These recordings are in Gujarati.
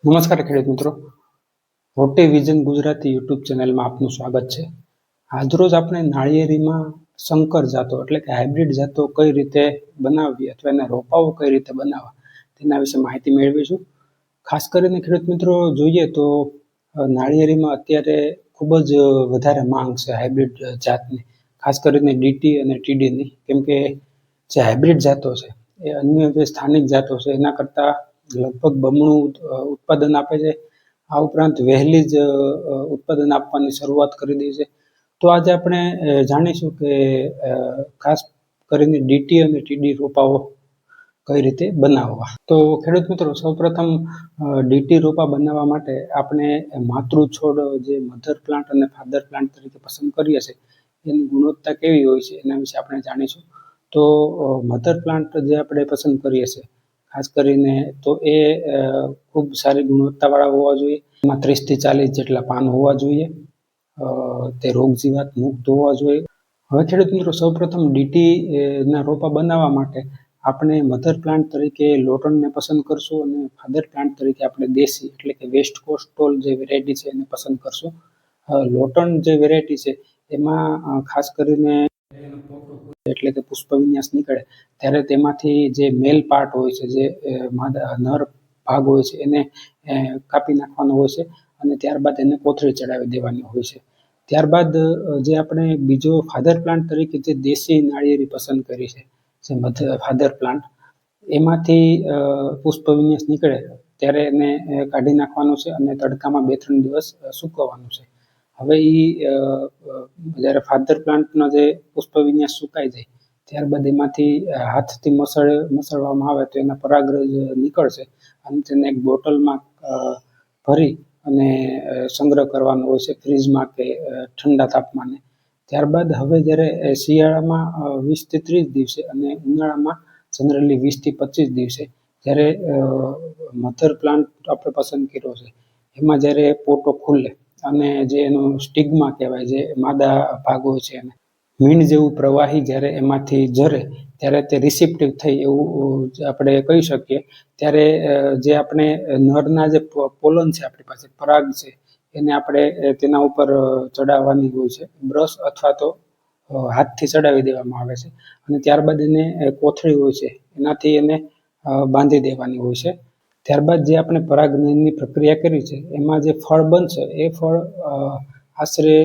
નમસ્કાર ખેડૂત મિત્રો, રોટે વિઝન ગુજરાતી યુટ્યુબ ચેનલમાં આપનું સ્વાગત છે. આજરોજ આપણે નાળિયેરીમાં સંકર જાતો એટલે કે હાઇબ્રિડ જાતો કઈ રીતે બનાવવી અથવા એના રોપાઓ કઈ રીતે બનાવવા તેના વિશે માહિતી મેળવીશું. ખાસ કરીને ખેડૂત મિત્રો જોઈએ તો નાળિયેરીમાં અત્યારે ખૂબ જ વધારે માંગ છે હાઇબ્રિડ જાતની, ખાસ કરીને ડીટી અને ટીડીની, કેમ કે જે હાઇબ્રિડ જાતો છે એ અન્ય જે સ્થાનિક જાતો છે એના કરતાં લગભગ બમણું ઉત્પાદન આપે છે. આ ઉપરાંત વહેલી જ ઉત્પાદન આપવાની શરૂઆત કરી દે છે. તો આજે આપણે જાણીશું કે ખાસ કરીને ડીટી અને ટીડી રોપાઓ કઈ રીતે બનાવવા. તો ખેડૂત મિત્રો, સૌપ્રથમ ડીટી રોપા બનાવવા માટે આપણે માતૃ છોડ જે મધર પ્લાન્ટ અને ફાધર પ્લાન્ટ તરીકે પસંદ કરીએ છીએ એની ગુણવત્તા કેવી હોય છે એના વિશે આપણે જાણીશું. તો મધર પ્લાન્ટ જે આપણે પસંદ કરીએ છીએ ખાસ કરીને તો એ ખૂબ સારી ગુણવત્તાવાળા હોવા જોઈએ. એમાં 30 થી 40 જેટલા પાન હોવા જોઈએ. તે રોગ જીવાત મુક્ત હોવા જોઈએ. હવે ખેડૂત મિત્રો, સૌપ્રથમ ડીટી ના રોપા બનાવવા માટે આપણે મધર પ્લાન્ટ તરીકે લોટનને પસંદ કરશું અને ફાધર પ્લાન્ટ તરીકે આપણે દેશી એટલે કે વેસ્ટ કોસ્ટલ જે વેરાયટી છે એને પસંદ કરશું. લોટન જે વેરાયટી છે એમાં ખાસ કરીને એટલે કે પુષ્પ વિન્યાસ નીકળે ત્યારે તેમાંથી જે મેલ પાર્ટ હોય છે, જે નર ભાગ હોય છે, એને કાપી નાખવાનો હોય છે અને ત્યારબાદ એને કોથળી ચડાવી દેવાની હોય છે. ત્યારબાદ જે આપણે બીજો ફાધર પ્લાન્ટ તરીકે જે દેશી નાળિયેરી પસંદ કરી છે, જે ફાધર પ્લાન્ટ, એમાંથી પુષ્પ વિન્યાસ નીકળે ત્યારે એને કાઢી નાખવાનું છે અને તડકામાં 2-3 દિવસ સૂકવવાનું છે. હવે એ જ્યારે ફાધર પ્લાન્ટનો જે પુષ્પ વિન્યાસ સુકાઈ જાય ત્યારબાદ એમાંથી હાથથી મસળવામાં આવે તો એના પરાગરજ નીકળશે અને તેને એક બોટલમાં ભરી અને સંગ્રહ કરવાનો હોય છે ફ્રીજમાં કે ઠંડા તાપમાને. ત્યારબાદ હવે જ્યારે શિયાળામાં 20 થી 30 દિવસે અને ઉનાળામાં જનરલી 20 થી 25 દિવસે જ્યારે મધર પ્લાન્ટ આપણે પસંદ કર્યો છે એમાં જ્યારે પોટો ખુલે અને જે એનો સ્ટિગ્મા કહેવાય, જે માદા ભાગ હોય છે, એને મીણ જેવું પ્રવાહી જ્યારે એમાંથી ઝરે ત્યારે તે રિસેપ્ટિવ થઈ એવું આપણે કહી શકીએ. ત્યારે જે આપણે નરના જે પોલન છે, આપણી પાસે પરાગ છે, એને આપણે તેના ઉપર ચડાવવાની હોય છે. બ્રશ અથવા તો હાથથી ચડાવી દેવામાં આવે છે અને ત્યારબાદ એને કોથળી હોય છે એનાથી એને બાંધી દેવાની હોય છે. ત્યારબાદ જે આપણે પરાગનયનની પ્રક્રિયા કરી છે એમાં જે ફળ બનશે એ ફળ આશરે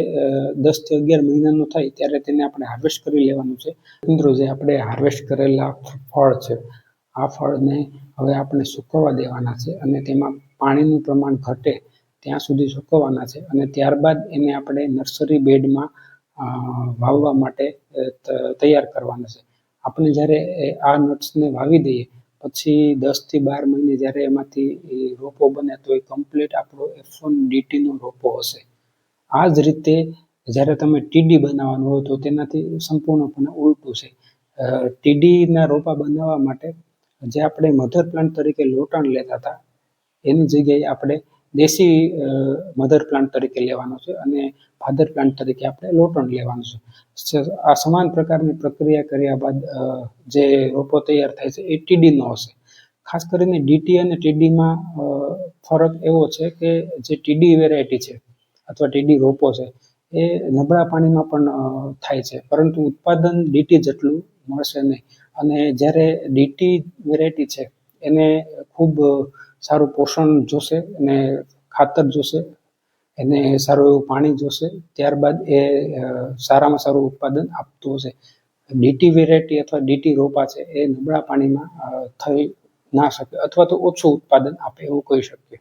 10 થી 11 મહિનાનું થાય ત્યારે તેને આપણે હાર્વેસ્ટ કરી લેવાનું છે. મિત્રો, જે આપણે હાર્વેસ્ટ કરેલા ફળ છે આ ફળને હવે આપણે સૂકવવા દેવાના છે અને તેમાં પાણીનું પ્રમાણ ઘટે ત્યાં સુધી સૂકવવાના છે અને ત્યારબાદ એને આપણે નર્સરી બેડમાં વાવવા માટે તૈયાર કરવાના છે. આપણે જ્યારે આ નટ્સને વાવી દઈએ પછી 10 થી 12 મહિને જ્યારે એમાંથી રોપો બને તો એ કમ્પ્લીટ આપણો F1 ડીટીનો રોપો હશે. આ જ રીતે જ્યારે તમે ટીડી બનાવવાનું હોય તો તેનાથી સંપૂર્ણપણે ઉલટું છે. ટીડીના રોપા બનાવવા માટે જે આપણે મધર પ્લાન્ટ તરીકે લોટન લેતા હતા એની જગ્યાએ આપણે દેશી મધર પ્લાન્ટ તરીકે લેવાનો છે અને ફાધર પ્લાન્ટ તરીકે આપણે લોટન લેવાનું છે. આ સમાન પ્રકારની પ્રક્રિયા કર્યા બાદ જે રોપો તૈયાર થાય છે એ ટીડીનો હશે. ખાસ કરીને ડીટી અને ટીડીમાં ફરક એવો છે કે જે ટીડી વેરાયટી છે અથવા ટીડી રોપો છે એ નબળા પાણીમાં પણ થાય છે, પરંતુ ઉત્પાદન ડીટી જેટલું મળશે નહીં. અને જ્યારે ડીટી વેરાયટી છે એને ખૂબ સારું પોષણ જોશે અને ખાતર જોશે, એને સારું એવું પાણી જોશે, ત્યારબાદ એ સારામાં સારું ઉત્પાદન આપતું હશે. ડીટી વેરાયટી અથવા ડીટી રોપા છે એ નબળા પાણીમાં થઈ ના શકે અથવા તો ઓછું ઉત્પાદન આપે એવું કહી શકીએ.